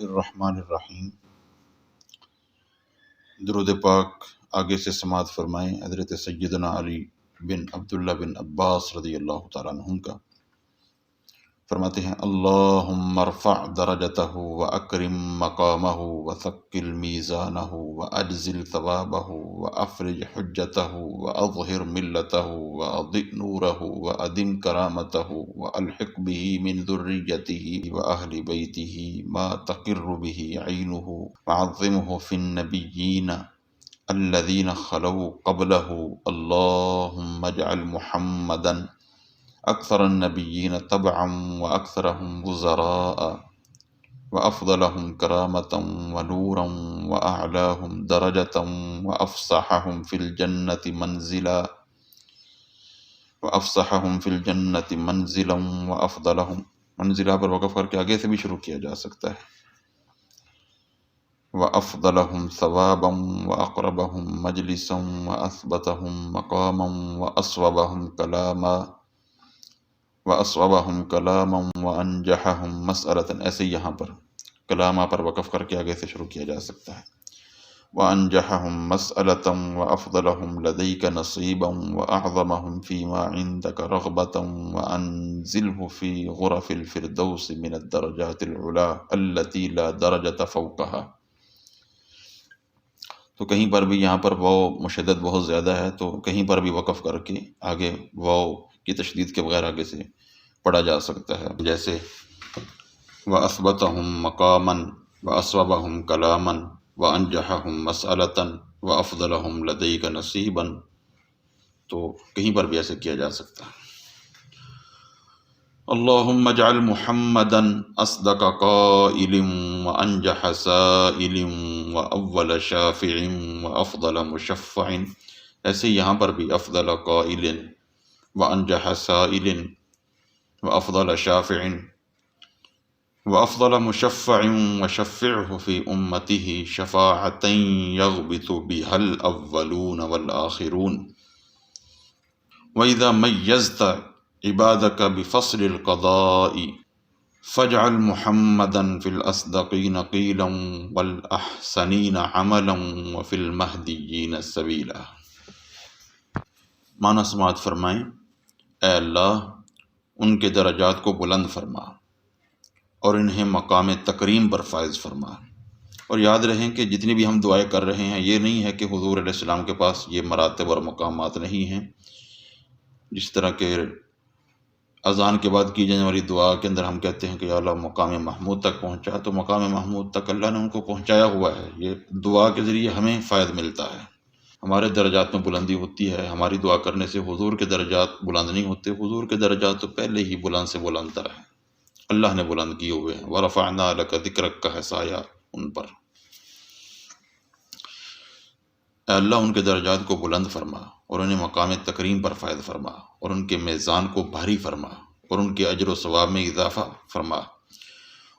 الرحمن الرحیم۔ درود پاک آگے سے سماعت فرمائیں حضرت سیدنا علی بن عبداللہ بن عباس رضی اللہ تعالیٰ عنہم کا۔ فرماتے ہیں اللہم ارفع درجتہ واکرم مقامہ وثقل میزانہ واجزل ثوابہ وافرج حجتہ واظہر ملتہ واضئ نورہ وادم کرامتہ والحق به من ذریتہ واہل بیتہ ما تقر به عینہ وعظمہ فی النبیین الذین خلوا قبلہ اللہم اجعل محمدا اکثر النبیین طبعا واکثرهم وزراء وافضلهم کرامة ونورا واعلاهم درجة وافصحهم فی الجنة منزلا وافضلهم منزلہ پر وقف کر کے آگے سے بھی شروع کیا جا سکتا ہے، وافضلهم ثوابا واقربهم مجلسا واثبتهم مقاما وأصوبهم کلاما وانجحهم مسألة، ایسے ہی یہاں پر کلامہ پر وقف کر کے آگے سے شروع کیا جا سکتا ہے، وانجحهم مسألة وافضلهم لديك نصيبا واعظمهم فيما عندك رغبة وانزله في غرف الفردوس من الدرجات العلا التي لا درجة فوقها۔ تو کہیں پر بھی یہاں پر واو مشدد بہت زیادہ ہے، تو کہیں پر بھی وقف کر کے آگے واو کی تشدید کے بغیر آگے سے پڑھا جا سکتا ہے، جیسے وَأَثْبَتَهُمْ مَقَامًا وَأَصْوَبَهُمْ كَلَامًا وَأَنْجَحَهُمْ مَسْأَلَةً وَأَفْضَلَهُمْ لَدَيْكَ نَصِيبًا، تو کہیں پر بھی ایسے کیا جا سکتا ہے۔ اللہم اجعل محمدا اصدق قائل وانجح سائل واول شافع وافضل مشفع، ایسے یہاں پر بھی افضل قائل وانجح سائل وافضل شافع وافضل مشفع وشفعه في امته شفاعة يغبط بها الاولون والآخرون، واذا ميزت عبادك بفصل القضاء فاجعل محمدا في الأصدقين قيلا والأحسنين عملا وفي المهديين سبيلا۔ معنی سماعت فرمائیں، اے اللہ ان کے درجات کو بلند فرما اور انہیں مقام تکریم پر فائز فرما، اور یاد رہیں کہ جتنی بھی ہم دعائیں کر رہے ہیں یہ نہیں ہے کہ حضور علیہ السلام کے پاس یہ مراتب اور مقامات نہیں ہیں، جس طرح کہ اذان کے بعد کی جانے والی دعا کے اندر ہم کہتے ہیں کہ یا اللہ مقام محمود تک پہنچا، تو مقام محمود تک اللہ نے ان کو پہنچایا ہوا ہے، یہ دعا کے ذریعے ہمیں فائد ملتا ہے، ہمارے درجات میں بلندی ہوتی ہے، ہماری دعا کرنے سے حضور کے درجات بلند نہیں ہوتے، حضور کے درجات تو پہلے ہی بلند سے بلند تر ہیں، اللہ نے بلند کیے ہوئے ہیں، وَرَفَعْنَا لَكَ ذِكْرَكَ کا ہے سایہ ان پر۔ اے اللہ ان کے درجات کو بلند فرما اور انہیں مقام تکریم پر فائد فرما اور ان کے میزان کو بھاری فرما اور ان کے اجر و ثواب میں اضافہ فرما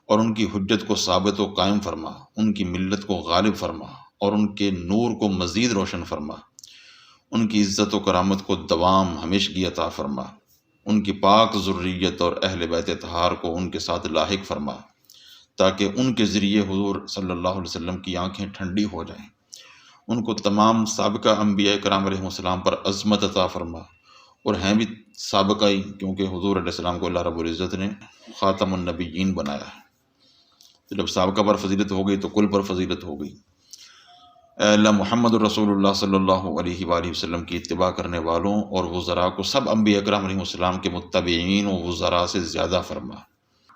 اور ان کی حجت کو ثابت و قائم فرما، ان کی ملت کو غالب فرما اور ان کے نور کو مزید روشن فرما، ان کی عزت و کرامت کو دوام ہمیشگی عطا فرما، ان کی پاک ذریت اور اہل بیت طہار کو ان کے ساتھ لاحق فرما، تاکہ ان کے ذریعے حضور صلی اللہ علیہ وسلم کی آنکھیں ٹھنڈی ہو جائیں، ان کو تمام سابقہ انبیاء کرام علیہ السلام پر عظمت عطا فرما، اور ہیں بھی سابقہ ہی کیونکہ حضور علیہ السلام کو اللہ رب العزت نے خاتم النبیین بنایا ہے، تو جب سابقہ پر فضیلت ہو گئی تو کل پر فضیلت ہو گئی۔ اے اللہ محمد الرسول اللہ صلی اللہ علیہ وآلہ وسلم کی اتباع کرنے والوں اور وزراء کو سب انبیاء کرام علیہ السلام کے متبعین و وزراء سے زیادہ فرما۔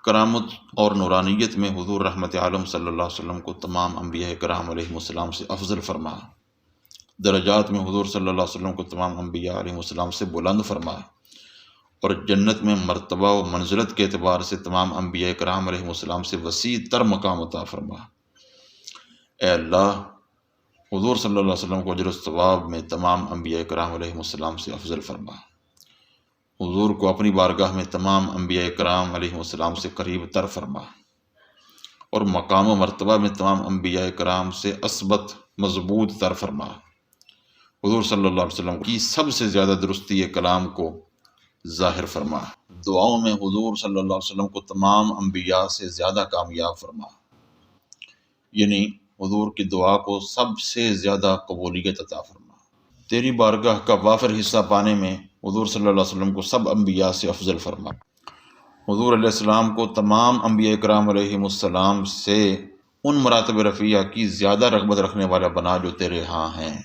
کرامت اور نورانیت میں حضور رحمت عالم صلی اللہ علیہ وسلم کو تمام انبیاء کرام علیہ السلام سے افضل فرما، درجات میں حضور صلی اللہ علیہ وسلم کو تمام انبیاء علیہ السلام سے بلند فرما، اور جنت میں مرتبہ و منزلت کے اعتبار سے تمام انبیاء کرام علیہ السلام سے وسیع تر مقام عطا فرما۔ اے اللہ حضور صلی اللہ علیہ وسلم کو اجر و ثواب میں تمام انبیاء کرام علیہ السلام سے افضل فرما، حضور کو اپنی بارگاہ میں تمام انبیاء کرام علیہ السلام سے قریب تر فرما، اور مقام و مرتبہ میں تمام انبیاء کرام سے اثبت مضبوط تر فرما۔ حضور صلی اللہ علیہ وسلم کی سب سے زیادہ درستی کلام کو ظاہر فرما، دعاؤں میں حضور صلی اللہ علیہ وسلم کو تمام انبیاء سے زیادہ کامیاب فرما، یعنی حضور کی دعا کو سب سے زیادہ قبولیت عطا فرما۔ تیری بارگاہ کا وافر حصہ پانے میں حضور صلی اللہ علیہ وسلم کو سب انبیاء سے افضل فرما۔ حضور علیہ السلام کو تمام انبیاء کرام علیہم السلام سے ان مراتب رفیع کی زیادہ رغبت رکھنے والا بنا جو تیرے ہاں ہیں۔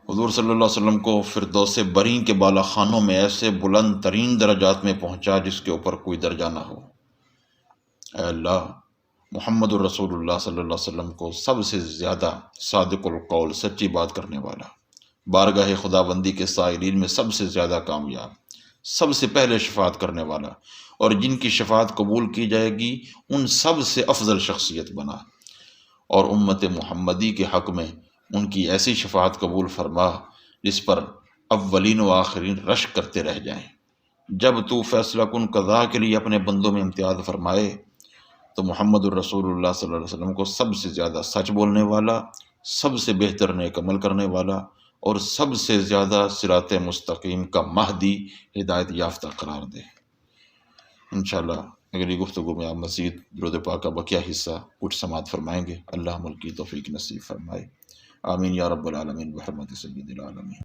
حضور صلی اللہ علیہ وسلم کو فردوس برین کے بالا خانوں میں ایسے بلند ترین درجات میں پہنچا جس کے اوپر کوئی درجہ نہ ہو۔ اے اللہ، محمد الرسول اللہ صلی اللہ علیہ وسلم کو سب سے زیادہ صادق القول، سچی بات کرنے والا، بارگاہ خدا بندی کے سائلین میں سب سے زیادہ کامیاب، سب سے پہلے شفاعت کرنے والا، اور جن کی شفاعت قبول کی جائے گی ان سب سے افضل شخصیت بنا، اور امت محمدی کے حق میں ان کی ایسی شفاعت قبول فرما جس پر اولین و آخرین رشک کرتے رہ جائیں۔ جب تو فیصلہ کن قضاء کے لیے اپنے بندوں میں امتیاز فرمائے تو محمد الرسول اللہ صلی اللہ علیہ وسلم کو سب سے زیادہ سچ بولنے والا، سب سے بہتر نیک عمل کرنے والا، اور سب سے زیادہ صراط مستقیم کا مہدی، ہدایت یافتہ قرار دے۔ انشاءاللہ اگلی گفتگو میں آپ مزید درود پاک کا بقیہ حصہ کچھ سماعت فرمائیں گے۔ اللہ عمل کی توفیق نصیب فرمائے، آمین یا رب العالمین، بحرمت سید العالمین۔